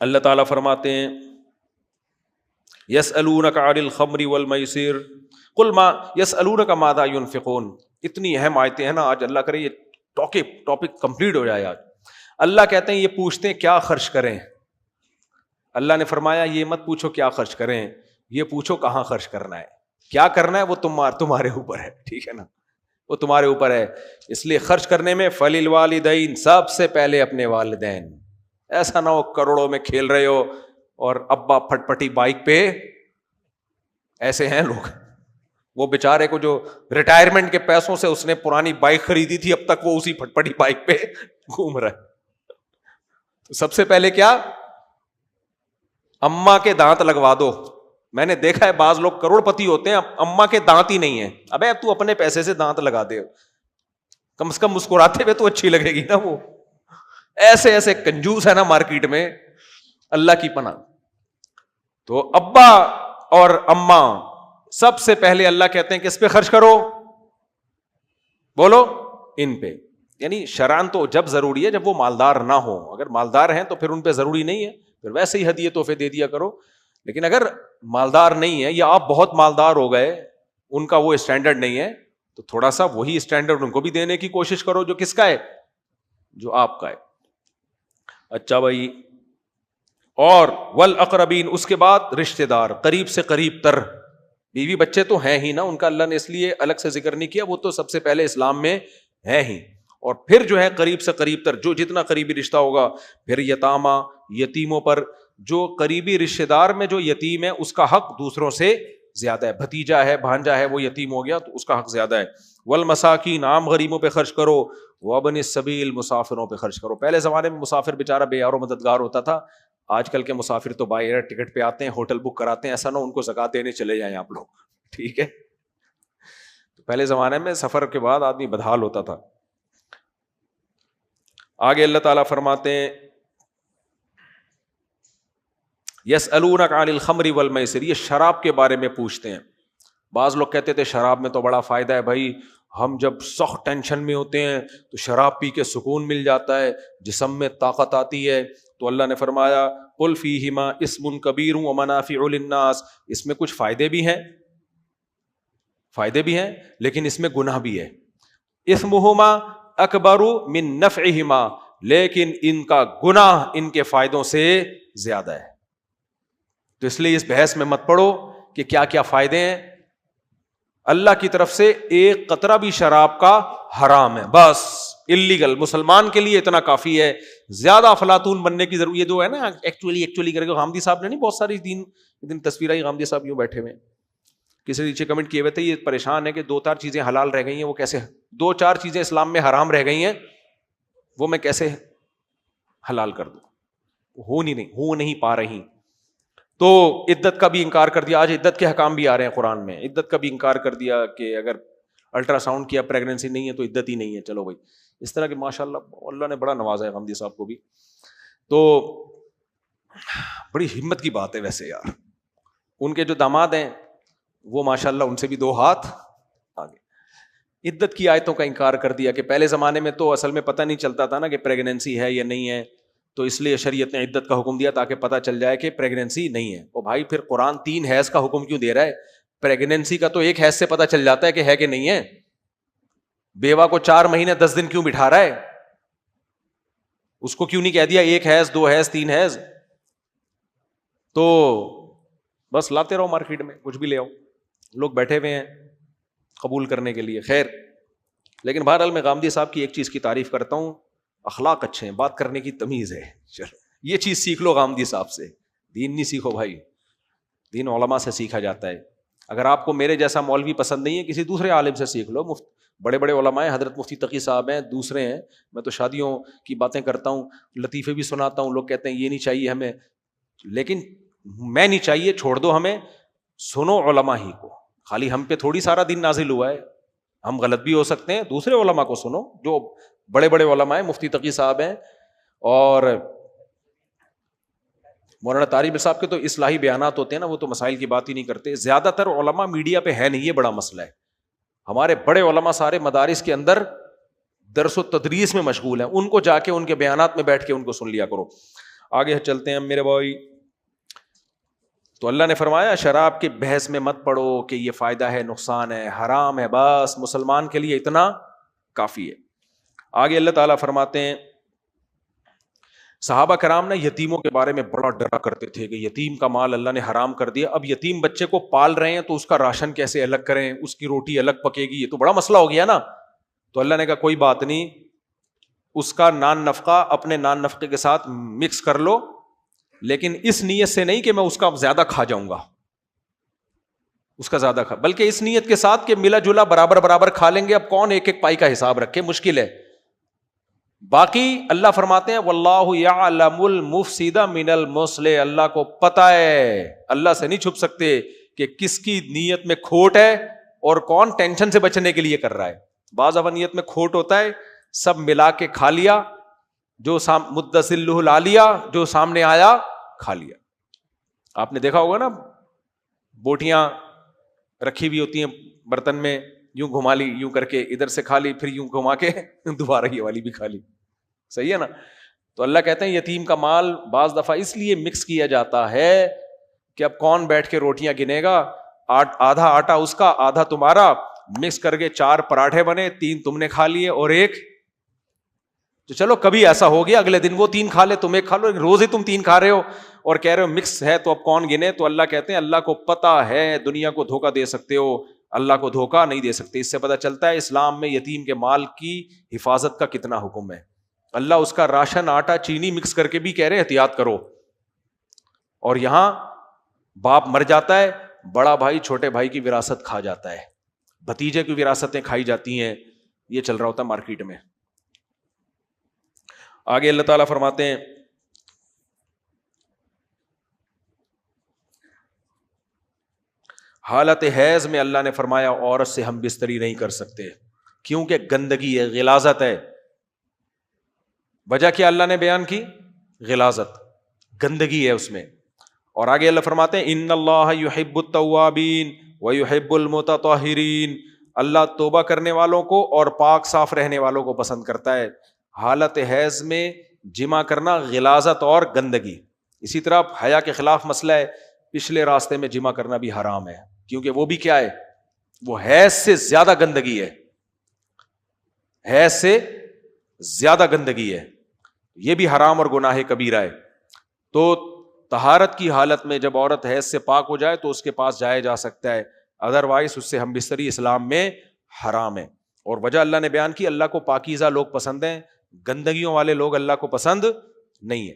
اللہ تعالیٰ فرماتے ہیں یسألونک عن الخمر والمیسر قل ما یسألونک ماذا ينفقون. اتنی اہم آیتیں ہیں نا آج، اللہ کرے یہ ٹاپک کمپلیٹ ہو جائے آج. اللہ کہتے ہیں یہ پوچھتے ہیں کیا خرچ کریں. اللہ نے فرمایا یہ مت پوچھو کیا خرچ کریں، یہ پوچھو کہاں خرچ کرنا ہے. کیا کرنا ہے وہ تمہارے اوپر ہے، ٹھیک ہے نا، وہ تمہارے اوپر ہے. اس لیے خرچ کرنے میں فللوالدین، سب سے پہلے اپنے والدین. ایسا نہ ہو کروڑوں میں کھیل رہے ہو اور ابا پھٹ پٹی بائک پہ. ایسے ہیں لوگ، وہ بیچارے کو جو ریٹائرمنٹ کے پیسوں سے اس نے پرانی بائک خریدی تھی اب تک وہ اسی پھٹ پٹی بائک پہ گھوم رہا ہے. تو سب سے پہلے کیا، اماں کے دانت لگوا دو. میں نے دیکھا ہے بعض لوگ کروڑ پتی ہوتے ہیں، اماں کے دانت ہی نہیں ہیں. ابے تو اپنے پیسے سے دانت لگا دے، کم سے کم مسکراتے ہوئے تو اچھی لگے گی نا. وہ ایسے ایسے کنجوس ہے نا مارکیٹ میں، اللہ کی پناہ. تو ابا اور اماں سب سے پہلے اللہ کہتے ہیں کس پہ خرچ کرو، بولو ان پہ. یعنی شرعاً تو جب ضروری ہے جب وہ مالدار نہ ہو. اگر مالدار ہیں تو پھر ان پہ ضروری نہیں ہے، پھر ویسے ہی ہدیے تحفے دے دیا کرو. لیکن اگر مالدار نہیں ہے یا آپ بہت مالدار ہو گئے، ان کا وہ اسٹینڈرڈ نہیں ہے، تو تھوڑا سا وہی اسٹینڈرڈ ان کو بھی دینے کی کوشش کرو جو کس کا ہے، جو آپ کا ہے. اچھا بھائی، اور والاقربین، اس کے بعد رشتہ دار، قریب سے قریب تر. بیوی بچے تو ہیں ہی نا، ان کا اللہ نے اس لیے الگ سے ذکر نہیں کیا، وہ تو سب سے پہلے اسلام میں ہے ہی. اور پھر جو ہے قریب سے قریب تر، جو جتنا قریبی رشتہ ہوگا. پھر یتامہ، یتیموں پر. جو قریبی رشتہ دار میں جو یتیم ہے اس کا حق دوسروں سے زیادہ ہے. بھتیجا ہے، بھانجا ہے، وہ یتیم ہو گیا تو اس کا حق زیادہ ہے. والمساکین، عام غریبوں پہ خرچ کرو. وابن السبیل، مسافروں پہ خرچ کرو. پہلے زمانے میں مسافر بیچارہ بے یار و مددگار ہوتا تھا. آج کل کے مسافر تو بائی ایئر ٹکٹ پہ آتے ہیں، ہوٹل بک کراتے ہیں. ایسا نہ ان کو زکات دینے چلے جائیں آپ لوگ، ٹھیک ہے. پہلے زمانے میں سفر کے بعد آدمی بدحال ہوتا تھا. آگے اللہ تعالیٰ فرماتے ہیں یسألونک عن الخمر والمیسر، یہ شراب کے بارے میں پوچھتے ہیں. بعض لوگ کہتے تھے شراب میں تو بڑا فائدہ ہے بھائی، ہم جب سخت ٹینشن میں ہوتے ہیں تو شراب پی کے سکون مل جاتا ہے، جسم میں طاقت آتی ہے. تو اللہ نے فرمایا قل فیہما اسم کبیر ومنافع للناس، اس میں کچھ فائدے بھی ہیں لیکن اس میں گناہ بھی ہے. اسمہما اکبر من نفعہما، لیکن ان کا گناہ ان کے فائدوں سے زیادہ ہے. تو اس لیے اس بحث میں مت پڑو کہ کیا کیا فائدے ہیں. اللہ کی طرف سے ایک قطرہ بھی شراب کا حرام ہے، بس اللیگل. مسلمان کے لیے اتنا کافی ہے. زیادہ افلاطون بننے کی ضرورت، یہ جو ہے نا ایکچولی کر کے غامدی صاحب نے نہیں بہت ساری دن تصویریں ہی غامدی صاحب یوں بیٹھے ہوئے، کسی نیچے کمنٹ کیے ہوئے تھے یہ پریشان ہے کہ 2-4 چیزیں حلال رہ گئی ہیں، وہ کیسے 2-4 چیزیں اسلام میں حرام رہ گئی ہیں، وہ میں کیسے حلال کر دوں، ہو نہیں پا رہی. تو عدت کا بھی انکار کر دیا. آج عدت کے حکام بھی آ رہے ہیں قرآن میں. عدت کا بھی انکار کر دیا کہ اگر الٹرا ساؤنڈ کیا پریگننسی نہیں ہے تو عدت ہی نہیں ہے. چلو بھائی، اس طرح کے ماشاء اللہ نے بڑا نوازا ہے غامدی صاحب کو بھی. تو بڑی ہمت کی بات ہے ویسے یار. ان کے جو داماد ہیں وہ ماشاء اللہ ان سے بھی 2 ہاتھ آگے. عدت کی آیتوں کا انکار کر دیا کہ پہلے زمانے میں تو اصل میں پتہ نہیں چلتا تھا نا کہ پریگننسی ہے یا نہیں ہے، تو اس لیے شریعت نے عدت کا حکم دیا تاکہ پتہ چل جائے کہ پریگننسی نہیں ہے. اور بھائی پھر قرآن 3 حیض کا حکم کیوں دے رہا ہے؟ پریگننسی کا تو 1 حیض سے پتہ چل جاتا ہے کہ ہے کہ نہیں ہے. بیوہ کو 4 مہینے 10 دن کیوں بٹھا رہا ہے؟ اس کو کیوں نہیں کہہ دیا 1 حیض 2 حیض 3 حیض؟ تو بس لاتے رہو مارکیٹ میں، کچھ بھی لے آؤ. لوگ بیٹھے ہوئے ہیں قبول کرنے کے لیے. خیر، لیکن بہرحال میں غامدی صاحب کی ایک چیز کی تعریف کرتا ہوں، اخلاق اچھے ہیں، بات کرنے کی تمیز ہے. چلو یہ چیز سیکھ لو غامدی صاحب سے. دین نہیں سیکھو بھائی، دین علماء سے سیکھا جاتا ہے. اگر آپ کو میرے جیسا مولوی پسند نہیں ہے کسی دوسرے عالم سے سیکھ لو. بڑے بڑے علماء ہیں، حضرت مفتی تقی صاحب ہیں، دوسرے ہیں. میں تو شادیوں کی باتیں کرتا ہوں، لطیفے بھی سناتا ہوں. لوگ کہتے ہیں یہ نہیں چاہیے ہمیں، لیکن میں نہیں چاہیے، چھوڑ دو ہمیں. سنو علماء ہی کو، خالی ہم پہ تھوڑی سارا دین نازل ہوا ہے. ہم غلط بھی ہو سکتے ہیں، دوسرے علماء کو سنو جو بڑے بڑے علماء ہیں. مفتی تقی صاحب ہیں اور مولانا طارق صاحب کے تو اصلاحی بیانات ہوتے ہیں نا، وہ تو مسائل کی بات ہی نہیں کرتے. زیادہ تر علماء میڈیا پہ ہے نہیں، یہ بڑا مسئلہ ہے. ہمارے بڑے علماء سارے مدارس کے اندر درس و تدریس میں مشغول ہیں. ان کو جا کے ان کے بیانات میں بیٹھ کے ان کو سن لیا کرو. آگے چلتے ہیں میرے بھائی. تو اللہ نے فرمایا شراب کے بحث میں مت پڑو کہ یہ فائدہ ہے نقصان ہے حرام ہے, بس مسلمان کے لیے اتنا کافی ہے. آگے اللہ تعالیٰ فرماتے ہیں صحابہ کرام نے یتیموں کے بارے میں بڑا ڈرا کرتے تھے کہ یتیم کا مال اللہ نے حرام کر دیا, اب یتیم بچے کو پال رہے ہیں تو اس کا راشن کیسے الگ کریں, اس کی روٹی الگ پکے گی, یہ تو بڑا مسئلہ ہو گیا نا. تو اللہ نے کہا کوئی بات نہیں, اس کا نان نفقہ اپنے نان نفقے کے ساتھ مکس کر لو, لیکن اس نیت سے نہیں کہ میں اس کا زیادہ کھا جاؤں گا, اس کا زیادہ کھا, بلکہ اس نیت کے ساتھ کہ ملا جلا برابر برابر کھا لیں گے. اب کون ایک ایک پائی کا حساب رکھے, مشکل ہے. باقی اللہ فرماتے ہیں واللہ یعلم المفسد من المصلح, اللہ کو پتہ ہے, اللہ سے نہیں چھپ سکتے کہ کس کی نیت میں کھوٹ ہے اور کون ٹینشن سے بچنے کے لیے کر رہا ہے. بعض دفعہ نیت میں کھوٹ ہوتا ہے, سب ملا کے کھا لیا, جو مدسلہ لا لیا, جو سامنے آیا کھا لیا. آپ نے دیکھا ہوگا نا, بوٹیاں رکھی ہوئی ہوتی ہیں برتن میں, یوں گھما لی, یوں کر کے ادھر سے کھا لی, پھر یوں گھما کے دوبارہ یہ والی بھی کھا لی, صحیح ہے نا. تو اللہ کہتے ہیں یتیم کا مال بعض دفعہ اس لیے مکس کیا جاتا ہے کہ اب کون بیٹھ کے روٹیاں گنے گا, آدھا آٹا اس کا آدھا تمہارا, مکس کر کے 4 پراٹھے بنے, 3 تم نے کھا لیے اور 1, تو چلو کبھی ایسا ہو گیا اگلے دن وہ 3 کھا لے, تم 1 کھا لو, روز ہی تم 3 کھا رہے ہو اور کہہ رہے ہو مکس ہے, تو اب کون گنے. تو اللہ کہتے ہیں اللہ کو پتا ہے, دنیا کو دھوکہ دے سکتے ہو, اللہ کو دھوکہ نہیں دے سکتے. اس سے پتہ چلتا ہے اسلام میں یتیم کے مال کی حفاظت کا کتنا حکم ہے. اللہ اس کا راشن آٹا چینی مکس کر کے بھی کہہ رہے احتیاط کرو, اور یہاں باپ مر جاتا ہے, بڑا بھائی چھوٹے بھائی کی وراثت کھا جاتا ہے, بھتیجے کی وراثتیں کھائی جاتی ہیں, یہ چل رہا ہوتا ہے مارکیٹ میں. آگے اللہ تعالیٰ فرماتے ہیں حالت حیض میں اللہ نے فرمایا عورت سے ہم بستری نہیں کر سکتے, کیونکہ گندگی ہے, غلاظت ہے. وجہ کیا اللہ نے بیان کی, غلاظت, گندگی ہے اس میں. اور آگے اللہ فرماتے ہیں ان اللہ یحب التوابین ویحب المتطہرین, اللہ توبہ کرنے والوں کو اور پاک صاف رہنے والوں کو پسند کرتا ہے. حالت حیض میں جمع کرنا غلاظت اور گندگی. اسی طرح حیا کے خلاف مسئلہ ہے, پچھلے راستے میں جمع کرنا بھی حرام ہے, کیونکہ وہ بھی کیا ہے, وہ حیض سے زیادہ گندگی ہے, حیض سے زیادہ گندگی ہے, یہ بھی حرام اور گناہ کبیرہ ہے. تو طہارت کی حالت میں جب عورت حیض سے پاک ہو جائے تو اس کے پاس جایا جا سکتا ہے, ادروائز اس سے ہم بستری اسلام میں حرام ہے. اور وجہ اللہ نے بیان کی, اللہ کو پاکیزہ لوگ پسند ہیں, گندگیوں والے لوگ اللہ کو پسند نہیں ہے.